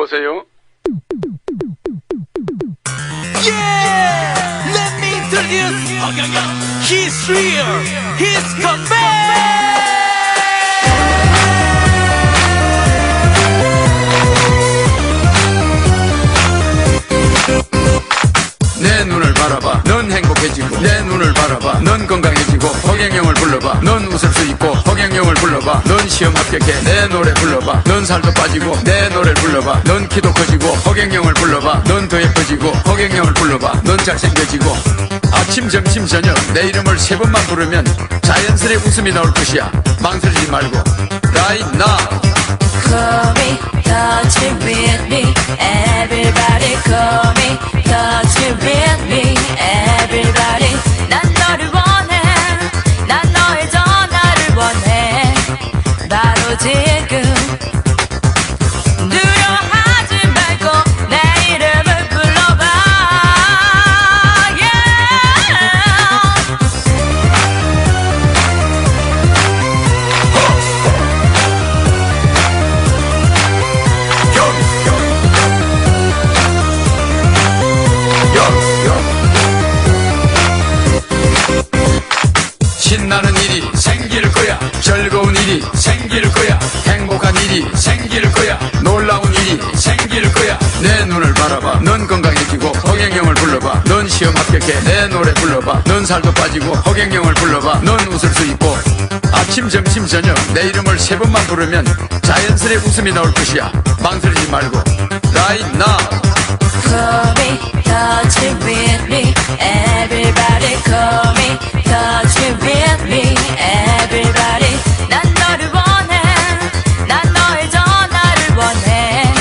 여보세요? Yeah! Let me introduce He's real! He's come back! 내 눈을 바라봐 넌 행복해지고 내 눈을 바라봐 넌 건강해지고 허경영을 불러봐 넌 웃을 수 있고 허경영을 불러봐 넌 시험 합격해 내 노래 불러봐 넌 살도 빠지고 내 노래를 불러봐 넌 키도 커지고 허경영을 불러봐 넌 더 예뻐지고 허경영을 불러봐 넌 잘생겨지고 아침 점심 저녁 내 이름을 3번만 부르면 자연스레 웃음이 나올 것이야 망설이지 말고 Right now Call me, touch it with me. Everybody call me, touch it with me. Everybody 난 너를 원해 난 너의 전화를 원해 바로 지금 두려워하지 말고 내 이름을 불러봐 신나는 일이 생길 거야 즐거운 일이 생길 거야 행복한 일이 생길 거야 놀라운 일이 생길 거야 내 눈을 바라봐 넌 건강해지고 허경영을 불러봐 넌 시험 합격해 내 노래 불러봐 넌 살도 빠지고 허경영을 불러봐 넌 웃을 수 있고 아침 점심 저녁 내 이름을 3번만 부르면 자연스레 웃음이 나올 것이야 망설이지 말고 Right now Call me, touch it with me. Everybody call me, touch it with me. Everybody 난 너를 원해 난 너의 전화를 원해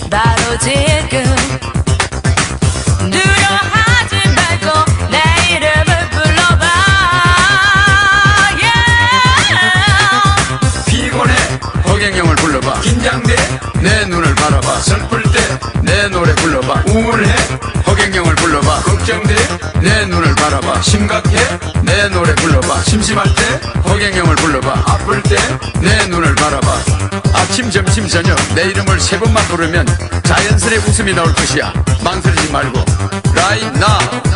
바로 지금 두려워하지 말고 내 이름을 불러봐 yeah. 피곤해 허경영을 불러봐 긴장돼 내 눈을 바라봐 슬플 때 내 노래 불러봐 우울해 허경영을 불러봐 걱정돼 내 눈을 바라봐 심각해 내 노래 불러봐 심심할 때 허경영을 불러봐 아플 때 내 눈을 바라봐 아침 점심 저녁 내 이름을 3번만 부르면 자연스레 웃음이 나올 것이야 망설이지 말고 Right now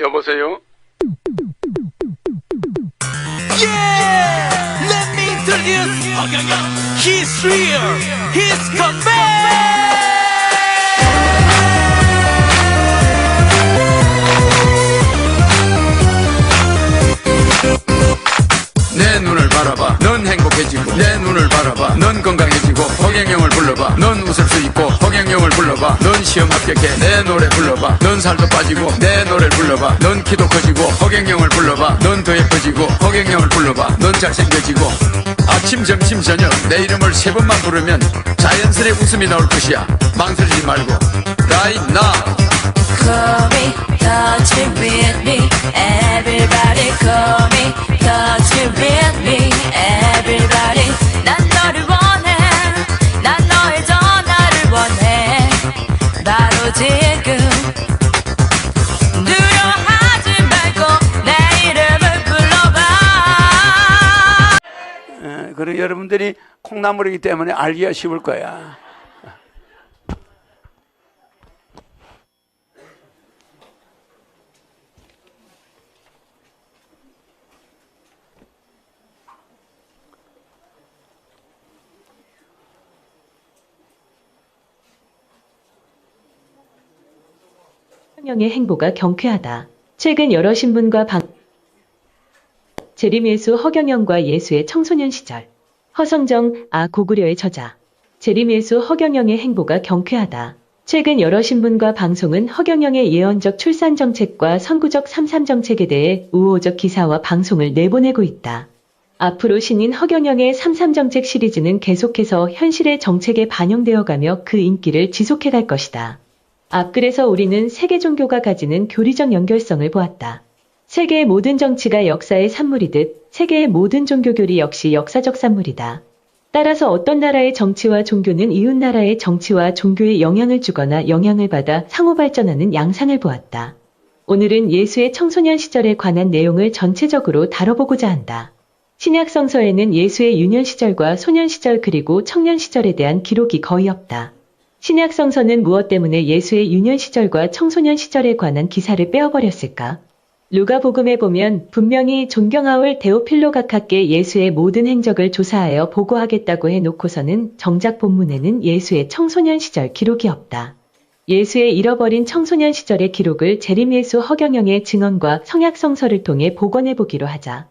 여보세요? Yeah! Let me introduce He's real! He's come back! 내 눈을 바라봐 넌 행복해지고 내 눈을 바라봐 넌 건강해지고 허경영을 불러봐 넌 웃을 수 있고 허경영을 불러봐 넌 시험 합격해 내 노래 불러봐 넌 살도 빠지고 내 노래를 불러봐 넌 키도 커지고 허경영을 불러봐 넌 더 예뻐지고 허경영을 불러봐 넌 잘생겨지고 아침 점심 저녁 내 이름을 3번만 부르면 자연스레 웃음이 나올 것이야 망설이지 말고 Right now Call me, touch it with me. Everybody call me, touch it with me. Everybody 난 너를 원해 난 너의 전화를 원해 바로 지금 두려워하지 말고 내 이름을 불러봐 그리고 여러분들이 콩나물이기 때문에 알기가 쉬울 거야. 허경영의 행보가 경쾌하다. 최근 여러 신문과 재림예수 허경영과 예수의 청소년 시절. 허성정, 고구려의 저자. 재림예수 허경영의 행보가 경쾌하다. 최근 여러 신문과 방송은 허경영의 예언적 출산 정책과 선구적 3.3 정책에 대해 우호적 기사와 방송을 내보내고 있다. 앞으로 신인 허경영의 3.3 정책 시리즈는 계속해서 현실의 정책에 반영되어가며 그 인기를 지속해갈 것이다. 앞글에서 우리는 세계 종교가 가지는 교리적 연결성을 보았다. 세계의 모든 정치가 역사의 산물이듯 세계의 모든 종교교리 역시 역사적 산물이다. 따라서 어떤 나라의 정치와 종교는 이웃 나라의 정치와 종교에 영향을 주거나 영향을 받아 상호 발전하는 양상을 보았다. 오늘은 예수의 청소년 시절에 관한 내용을 전체적으로 다뤄보고자 한다. 신약 성서에는 예수의 유년 시절과 소년 시절 그리고 청년 시절에 대한 기록이 거의 없다. 신약 성서는 무엇 때문에 예수의 유년 시절과 청소년 시절에 관한 기사를 빼어버렸을까? 루가복음에 보면 분명히 존경하올 데오필로 각하께 예수의 모든 행적을 조사하여 보고하겠다고 해놓고서는 정작 본문에는 예수의 청소년 시절 기록이 없다. 예수의 잃어버린 청소년 시절의 기록을 재림예수 허경영의 증언과 성약성서를 통해 복원해보기로 하자.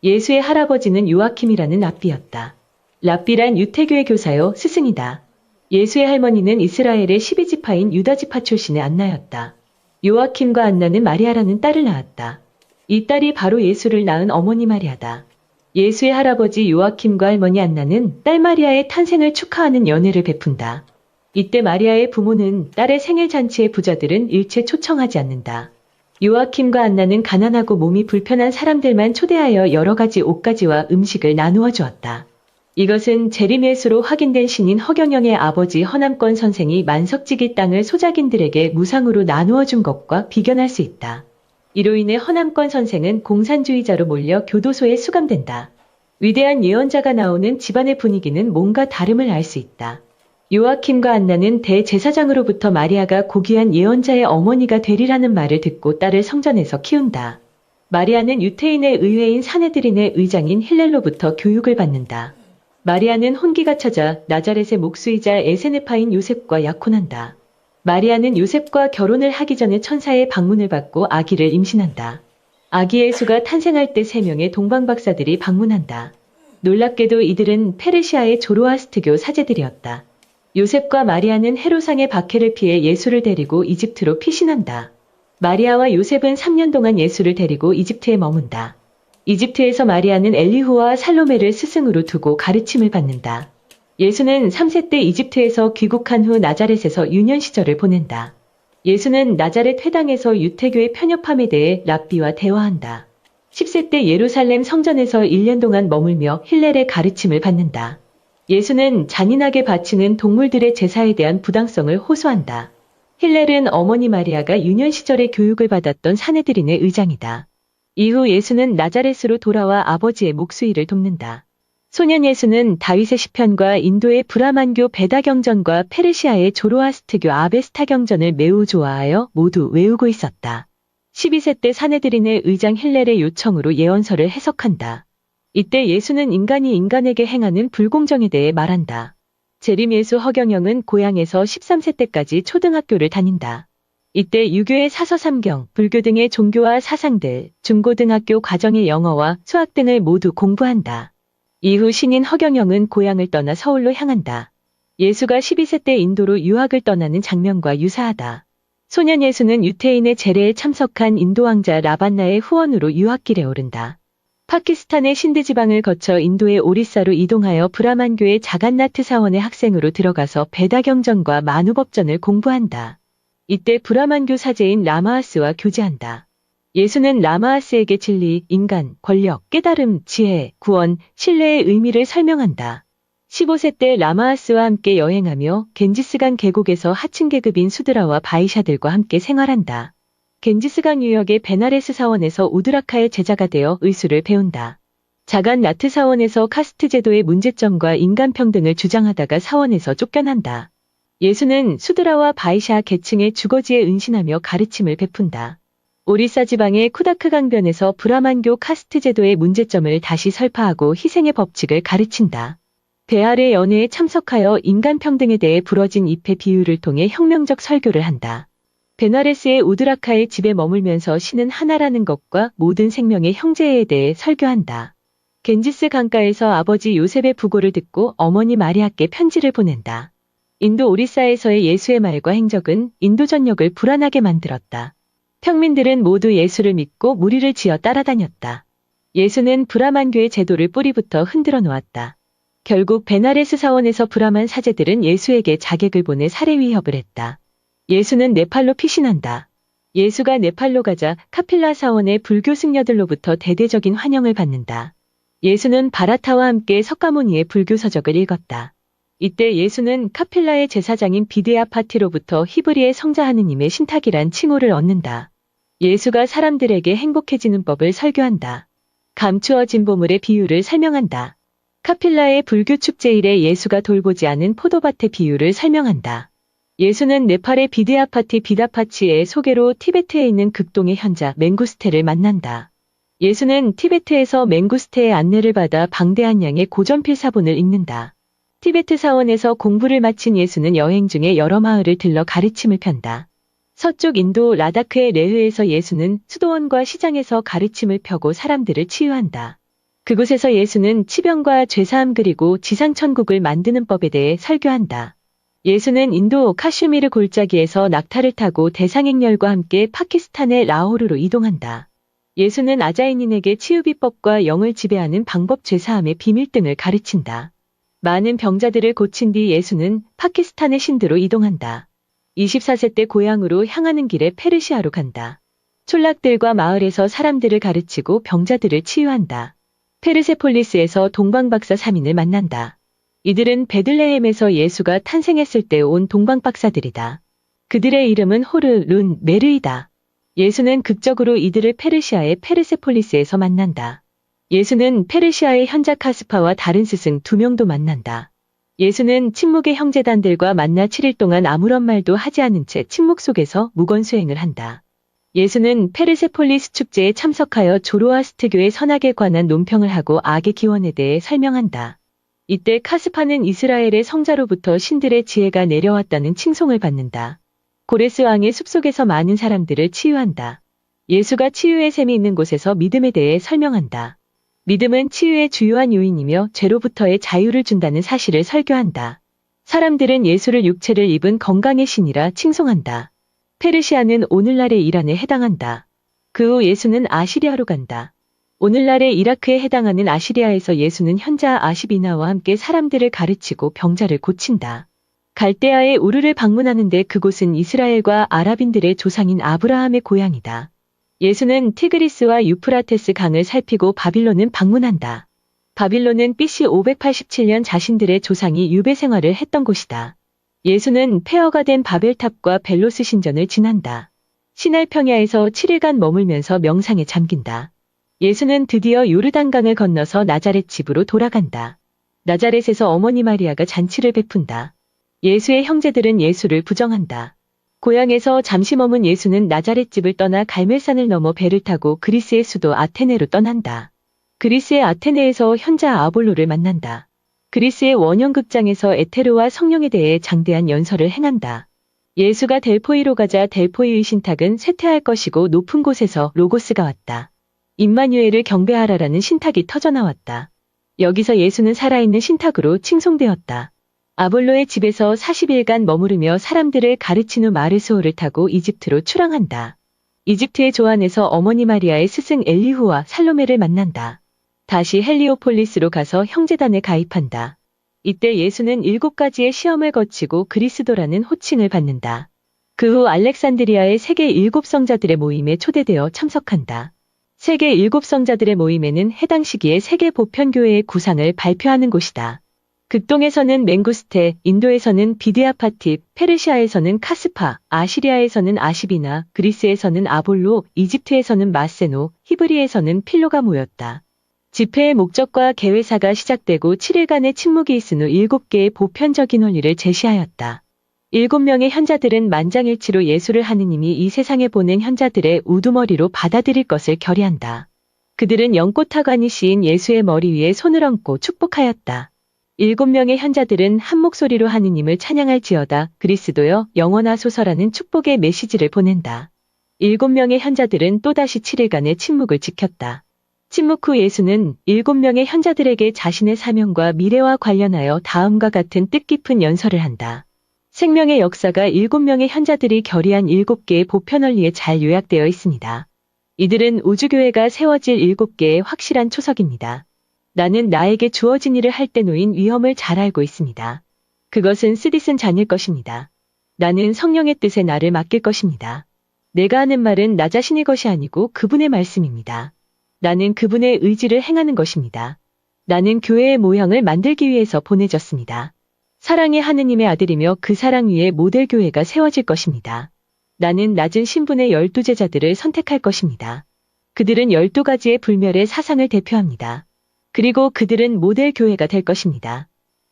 예수의 할아버지는 요아킴이라는 랍비였다. 랍비란 유태교의 교사요 스승이다. 예수의 할머니는 이스라엘의 12지파인 유다지파 출신의 안나였다. 요아킴과 안나는 마리아라는 딸을 낳았다. 이 딸이 바로 예수를 낳은 어머니 마리아다. 예수의 할아버지 요아킴과 할머니 안나는 딸 마리아의 탄생을 축하하는 연회를 베푼다. 이때 마리아의 부모는 딸의 생일 잔치에 부자들은 일체 초청하지 않는다. 요아킴과 안나는 가난하고 몸이 불편한 사람들만 초대하여 여러 가지 옷가지와 음식을 나누어 주었다. 이것은 재림예수로 확인된 신인 허경영의 아버지 허남권 선생이 만석지기 땅을 소작인들에게 무상으로 나누어 준 것과 비견할 수 있다. 이로 인해 허남권 선생은 공산주의자로 몰려 교도소에 수감된다. 위대한 예언자가 나오는 집안의 분위기는 뭔가 다름을 알 수 있다. 요아킴과 안나는 대제사장으로부터 마리아가 고귀한 예언자의 어머니가 되리라는 말을 듣고 딸을 성전에서 키운다. 마리아는 유태인의 의회인 사네드린의 의장인 힐렐로부터 교육을 받는다. 마리아는 혼기가 찾아 나자렛의 목수이자 에세네파인 요셉과 약혼한다. 마리아는 요셉과 결혼을 하기 전에 천사의 방문을 받고 아기를 임신한다. 아기 예수가 탄생할 때 3명의 동방박사들이 방문한다. 놀랍게도 이들은 페르시아의 조로아스트교 사제들이었다. 요셉과 마리아는 헤로상의 박해를 피해 예수를 데리고 이집트로 피신한다. 마리아와 요셉은 3년 동안 예수를 데리고 이집트에 머문다. 이집트에서 마리아는 엘리후와 살로메를 스승으로 두고 가르침을 받는다. 예수는 3세 때 이집트에서 귀국한 후 나자렛에서 유년 시절을 보낸다. 예수는 나자렛 회당에서 유태교의 편협함에 대해 랍비와 대화한다. 10세 때 예루살렘 성전에서 1년 동안 머물며 힐렐의 가르침을 받는다. 예수는 잔인하게 바치는 동물들의 제사에 대한 부당성을 호소한다. 힐렐은 어머니 마리아가 유년 시절에 교육을 받았던 사네드린의 의장이다. 이후 예수는 나자렛으로 돌아와 아버지의 목수일을 돕는다. 소년 예수는 다윗의 시편과 인도의 브라만교 베다경전과 페르시아의 조로아스트교 아베스타 경전을 매우 좋아하여 모두 외우고 있었다. 12세 때 사네드린의 의장 힐렐의 요청으로 예언서를 해석한다. 이때 예수는 인간이 인간에게 행하는 불공정에 대해 말한다. 재림예수 허경영은 고향에서 13세 때까지 초등학교를 다닌다. 이때 유교의 사서 3경, 불교 등의 종교와 사상들, 중고등학교 과정의 영어와 수학 등을 모두 공부한다. 이후 신인 허경영은 고향을 떠나 서울로 향한다. 예수가 12세 때 인도로 유학을 떠나는 장면과 유사하다. 소년 예수는 유태인의 제례에 참석한 인도 왕자 라반나의 후원으로 유학길에 오른다. 파키스탄의 신드 지방을 거쳐 인도의 오리사로 이동하여 브라만교의 자간나트 사원의 학생으로 들어가서 베다경전과 만우법전을 공부한다. 이때 브라만교 사제인 라마아스와 교제한다. 예수는 라마아스에게 진리, 인간, 권력, 깨달음, 지혜, 구원, 신뢰의 의미를 설명한다. 15세 때 라마아스와 함께 여행하며 겐지스강 계곡에서 하층 계급인 수드라와 바이샤들과 함께 생활한다. 겐지스강 유역의 베나레스 사원에서 우드라카의 제자가 되어 의술을 배운다. 자간 나트 사원에서 카스트 제도의 문제점과 인간평등을 주장하다가 사원에서 쫓겨난다. 예수는 수드라와 바이샤 계층의 주거지에 은신하며 가르침을 베푼다. 오리사 지방의 쿠다크 강변에서 브라만교 카스트 제도의 문제점을 다시 설파하고 희생의 법칙을 가르친다. 베알의 연회에 참석하여 인간평등에 대해 부러진 잎의 비유를 통해 혁명적 설교를 한다. 베나레스의 우드라카의 집에 머물면서 신은 하나라는 것과 모든 생명의 형제에 대해 설교한다. 겐지스 강가에서 아버지 요셉의 부고를 듣고 어머니 마리아께 편지를 보낸다. 인도 오리사에서의 예수의 말과 행적은 인도 전역을 불안하게 만들었다. 평민들은 모두 예수를 믿고 무리를 지어 따라다녔다. 예수는 브라만교의 제도를 뿌리부터 흔들어 놓았다. 결국 베나레스 사원에서 브라만 사제들은 예수에게 자객을 보내 살해 위협을 했다. 예수는 네팔로 피신한다. 예수가 네팔로 가자 카필라 사원의 불교 승려들로부터 대대적인 환영을 받는다. 예수는 바라타와 함께 석가모니의 불교 서적을 읽었다. 이때 예수는 카필라의 제사장인 비데아 파티로부터 히브리의 성자 하느님의 신탁이란 칭호를 얻는다. 예수가 사람들에게 행복해지는 법을 설교한다. 감추어진 보물의 비유를 설명한다. 카필라의 불교 축제일에 예수가 돌보지 않은 포도밭의 비유를 설명한다. 예수는 네팔의 비데아 파티 비다파치의 소개로 티베트에 있는 극동의 현자 맹구스테를 만난다. 예수는 티베트에서 맹구스테의 안내를 받아 방대한 양의 고전필 사본을 읽는다. 티베트 사원에서 공부를 마친 예수는 여행 중에 여러 마을을 들러 가르침을 편다. 서쪽 인도 라다크의 레흐에서 예수는 수도원과 시장에서 가르침을 펴고 사람들을 치유한다. 그곳에서 예수는 치병과 죄사함 그리고 지상천국을 만드는 법에 대해 설교한다. 예수는 인도 카슈미르 골짜기에서 낙타를 타고 대상행렬과 함께 파키스탄의 라호르로 이동한다. 예수는 아자인인에게 치유비법과 영을 지배하는 방법 죄사함의 비밀 등을 가르친다. 많은 병자들을 고친 뒤 예수는 파키스탄의 신드로 이동한다. 24세 때 고향으로 향하는 길에 페르시아로 간다. 촌락들과 마을에서 사람들을 가르치고 병자들을 치유한다. 페르세폴리스에서 동방박사 3인을 만난다. 이들은 베들레헴에서 예수가 탄생했을 때 온 동방박사들이다. 그들의 이름은 호르, 룬, 메르이다. 예수는 극적으로 이들을 페르시아의 페르세폴리스에서 만난다. 예수는 페르시아의 현자 카스파와 다른 스승 2명도 만난다. 예수는 침묵의 형제단들과 만나 7일 동안 아무런 말도 하지 않은 채 침묵 속에서 무건수행을 한다. 예수는 페르세폴리스 축제에 참석하여 조로아스트교의 선악에 관한 논평을 하고 악의 기원에 대해 설명한다. 이때 카스파는 이스라엘의 성자로부터 신들의 지혜가 내려왔다는 칭송을 받는다. 고레스 왕의 숲속에서 많은 사람들을 치유한다. 예수가 치유의 셈이 있는 곳에서 믿음에 대해 설명한다. 믿음은 치유의 주요한 요인이며 죄로부터의 자유를 준다는 사실을 설교한다. 사람들은 예수를 육체를 입은 건강의 신이라 칭송한다. 페르시아는 오늘날의 이란에 해당한다. 그 후 예수는 아시리아로 간다. 오늘날의 이라크에 해당하는 아시리아에서 예수는 현자 아시비나와 함께 사람들을 가르치고 병자를 고친다. 갈대아의 우르를 방문하는데 그곳은 이스라엘과 아랍인들의 조상인 아브라함의 고향이다. 예수는 티그리스와 유프라테스 강을 살피고 바빌론은 방문한다. 바빌론은 BC 587년 자신들의 조상이 유배 생활을 했던 곳이다. 예수는 폐허가 된 바벨탑과 벨로스 신전을 지난다. 시날 평야에서 7일간 머물면서 명상에 잠긴다. 예수는 드디어 요르단강을 건너서 나자렛 집으로 돌아간다. 나자렛에서 어머니 마리아가 잔치를 베푼다. 예수의 형제들은 예수를 부정한다. 고향에서 잠시 머문 예수는 나자렛 집을 떠나 갈멜산을 넘어 배를 타고 그리스의 수도 아테네로 떠난다. 그리스의 아테네에서 현자 아볼로를 만난다. 그리스의 원형극장에서 에테르와 성령에 대해 장대한 연설을 행한다. 예수가 델포이로 가자 델포이의 신탁은 쇠퇴할 것이고 높은 곳에서 로고스가 왔다. 임마누엘을 경배하라라는 신탁이 터져나왔다. 여기서 예수는 살아있는 신탁으로 칭송되었다. 아볼로의 집에서 40일간 머무르며 사람들을 가르친 후 마르스호를 타고 이집트로 출항한다. 이집트의 조안에서 어머니 마리아의 스승 엘리후와 살로메를 만난다. 다시 헬리오폴리스로 가서 형제단에 가입한다. 이때 예수는 7가지의 시험을 거치고 그리스도라는 호칭을 받는다. 그 후 알렉산드리아의 세계 7성자들의 모임에 초대되어 참석한다. 세계 7성자들의 모임에는 해당 시기에 세계 보편교회의 구상을 발표하는 곳이다. 극동에서는 맹구스테, 인도에서는 비데아파팁, 페르시아에서는 카스파, 아시리아에서는 아시비나, 그리스에서는 아볼로, 이집트에서는 마세노, 히브리에서는 필로가 모였다. 집회의 목적과 개회사가 시작되고 7일간의 침묵이 있은 후 7개의 보편적인 원리를 제시하였다. 7명의 현자들은 만장일치로 예수를 하느님이 이 세상에 보낸 현자들의 우두머리로 받아들일 것을 결의한다. 그들은 연꽃타관이 씌인 예수의 머리 위에 손을 얹고 축복하였다. 7명의 현자들은 한 목소리로 하느님을 찬양할지어다 그리스도여 영원하소서라는 축복의 메시지를 보낸다. 7명의 현자들은 또다시 7일간의 침묵을 지켰다. 침묵 후 예수는 7명의 현자들에게 자신의 사명과 미래와 관련하여 다음과 같은 뜻깊은 연설을 한다. 생명의 역사가 7명의 현자들이 결의한 7개의 보편원리에 잘 요약되어 있습니다. 이들은 우주교회가 세워질 7개의 확실한 초석입니다. 나는 나에게 주어진 일을 할 때 놓인 위험을 잘 알고 있습니다. 그것은 쓰디쓴 잔일 것입니다. 나는 성령의 뜻에 나를 맡길 것입니다. 내가 하는 말은 나 자신의 것이 아니고 그분의 말씀입니다. 나는 그분의 의지를 행하는 것입니다. 나는 교회의 모형을 만들기 위해서 보내졌습니다. 사랑의 하느님의 아들이며 그 사랑 위에 모델 교회가 세워질 것입니다. 나는 낮은 신분의 12제자들을 선택할 것입니다. 그들은 12가지의 불멸의 사상을 대표합니다. 그리고 그들은 모델 교회가 될 것입니다.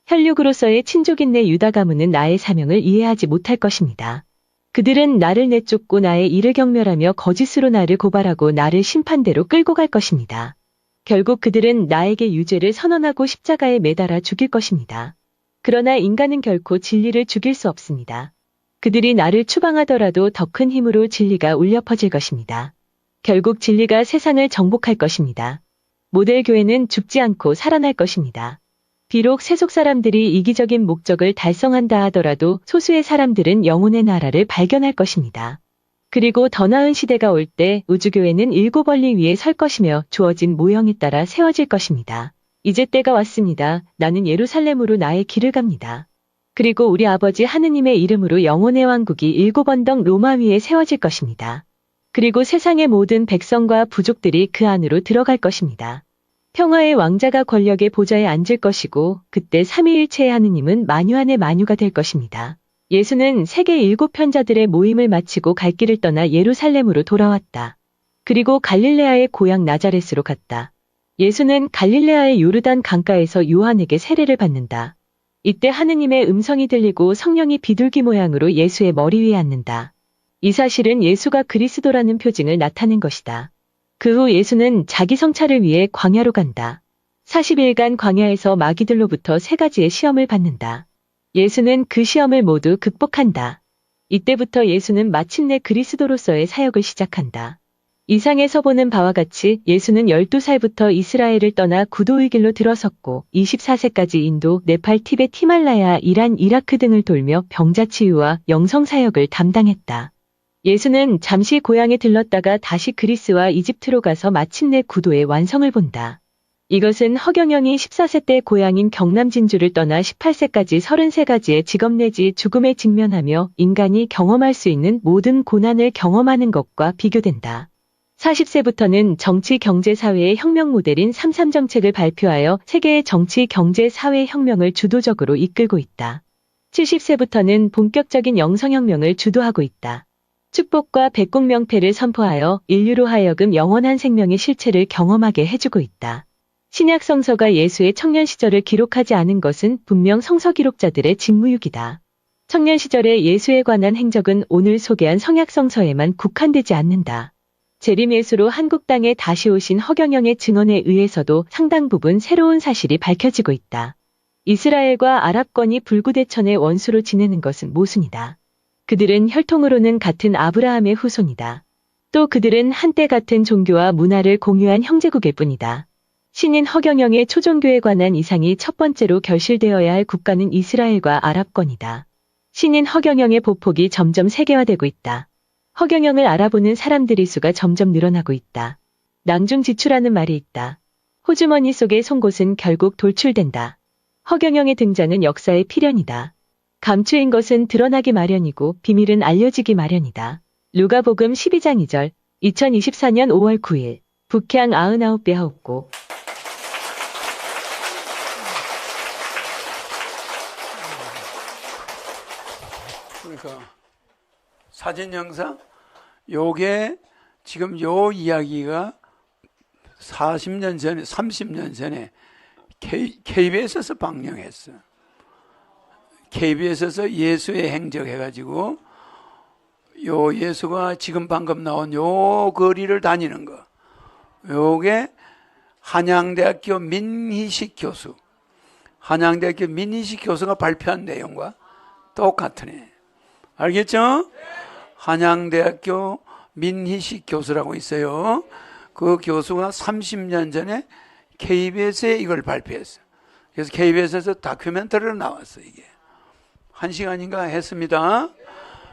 혈육으로서의 친족인 내 유다 가문은 나의 사명을 이해하지 못할 것입니다. 그들은 나를 내쫓고 나의 일을 경멸하며 거짓으로 나를 고발하고 나를 심판대로 끌고 갈 것입니다. 결국 그들은 나에게 유죄를 선언하고 십자가에 매달아 죽일 것입니다. 그러나 인간은 결코 진리를 죽일 수 없습니다. 그들이 나를 추방하더라도 더 큰 힘으로 진리가 울려 퍼질 것입니다. 결국 진리가 세상을 정복할 것입니다. 모델 교회는 죽지 않고 살아날 것입니다. 비록 세속 사람들이 이기적인 목적을 달성한다 하더라도 소수의 사람들은 영혼의 나라를 발견할 것입니다. 그리고 더 나은 시대가 올 때 우주교회는 7원리 위에 설 것이며 주어진 모형에 따라 세워질 것입니다. 이제 때가 왔습니다. 나는 예루살렘으로 나의 길을 갑니다. 그리고 우리 아버지 하느님의 이름으로 영혼의 왕국이 7언덕 로마 위에 세워질 것입니다. 그리고 세상의 모든 백성과 부족들이 그 안으로 들어갈 것입니다. 평화의 왕자가 권력의 보좌에 앉을 것이고 그때 삼위일체의 하느님은 만유 안의 만유가 될 것입니다. 예수는 세계 7편자들의 모임을 마치고 갈 길을 떠나 예루살렘으로 돌아왔다. 그리고 갈릴레아의 고향 나자렛으로 갔다. 예수는 갈릴레아의 요르단 강가에서 요한에게 세례를 받는다. 이때 하느님의 음성이 들리고 성령이 비둘기 모양으로 예수의 머리 위에 앉는다. 이 사실은 예수가 그리스도라는 표징을 나타낸 것이다. 그 후 예수는 자기 성찰을 위해 광야로 간다. 40일간 광야에서 마귀들로부터 3가지의 시험을 받는다. 예수는 그 시험을 모두 극복한다. 이때부터 예수는 마침내 그리스도로서의 사역을 시작한다. 이상에서 보는 바와 같이 예수는 12살부터 이스라엘을 떠나 구도의 길로 들어섰고 24세까지 인도, 네팔, 티베트, 히말라야, 이란, 이라크 등을 돌며 병자 치유와 영성 사역을 담당했다. 예수는 잠시 고향에 들렀다가 다시 그리스와 이집트로 가서 마침내 구도의 완성을 본다. 이것은 허경영이 14세 때 고향인 경남 진주를 떠나 18세까지 33가지의 직업 내지 죽음에 직면하며 인간이 경험할 수 있는 모든 고난을 경험하는 것과 비교된다. 40세부터는 정치, 경제, 사회의 혁명 모델인 3.3 정책을 발표하여 세계의 정치, 경제, 사회 혁명을 주도적으로 이끌고 있다. 70세부터는 본격적인 영성혁명을 주도하고 있다. 축복과 백국 명패를 선포하여 인류로 하여금 영원한 생명의 실체를 경험하게 해주고 있다. 신약 성서가 예수의 청년 시절을 기록하지 않은 것은 분명 성서 기록자들의 직무유기다. 청년 시절의 예수에 관한 행적은 오늘 소개한 성약 성서에만 국한되지 않는다. 재림 예수로 한국 땅에 다시 오신 허경영의 증언에 의해서도 상당 부분 새로운 사실이 밝혀지고 있다. 이스라엘과 아랍권이 불구대천의 원수로 지내는 것은 모순이다. 그들은 혈통으로는 같은 아브라함의 후손이다. 또 그들은 한때 같은 종교와 문화를 공유한 형제국일 뿐이다. 신인 허경영의 초종교에 관한 이상이 첫 번째로 결실되어야 할 국가는 이스라엘과 아랍권이다. 신인 허경영의 보폭이 점점 세계화되고 있다. 허경영을 알아보는 사람들의 수가 점점 늘어나고 있다. 낭중지추라는 말이 있다. 호주머니 속의 송곳은 결국 돌출된다. 허경영의 등장은 역사의 필연이다. 감추인 것은 드러나기 마련이고 비밀은 알려지기 마련이다. 누가복음 12장 2절 2024년 5월 9일 북향 99배 하옵고 그러니까 사진 영상 요게 지금 요 이야기가 40년 전에 30년 전에 KBS에서 방영했어. KBS에서 예수의 행적 해가지고 요 예수가 지금 방금 나온 요 거리를 다니는 거. 요게 한양대학교 민희식 교수. 한양대학교 민희식 교수가 발표한 내용과 똑같으네. 알겠죠? 한양대학교 민희식 교수라고 있어요. 그 교수가 30년 전에 KBS에 이걸 발표했어요. 그래서 KBS에서 다큐멘터리로 나왔어요. 이게 1시간인가 했습니다.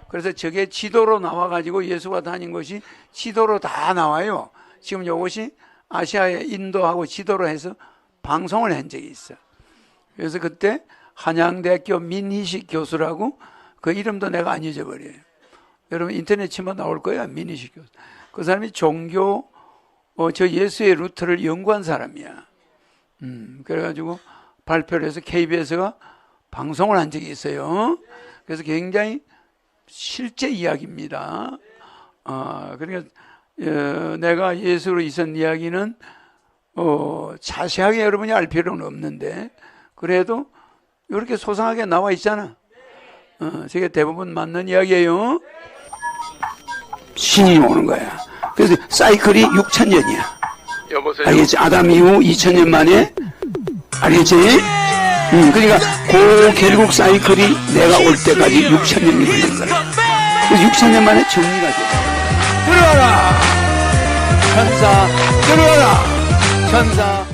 그래서 저게 지도로 나와가지고 예수가 다닌 것이 지도로 다 나와요. 지금 이것이 아시아의 인도하고 지도로 해서 방송을 한 적이 있어요. 그래서 그때 한양대학교 민희식 교수라고 그 이름도 내가 안 잊어버려요. 여러분 인터넷 치면 나올 거야. 민희식 교수. 그 사람이 종교 저 예수의 루트를 연구한 사람이야. 그래가지고 발표를 해서 KBS가 방송을 한 적이 있어요. 그래서 굉장히 실제 이야기입니다. 그러니까 내가 예수로 있었던 이야기는 자세하게 여러분이 알 필요는 없는데 그래도 이렇게 소상하게 나와 있잖아. 저게 대부분 맞는 이야기예요. 신이 오는 거야. 그래서 사이클이 6,000년이야. 여보세요? 알겠지? 아담 이후 2,000년 만에. 알겠지? 그러니까 그 결국 사이클이 내가 올 때까지 6,000년이 걸린 거야. 그래서 6,000년 만에 정리가 돼. 들어가라! 천사, 들어가라! 천사.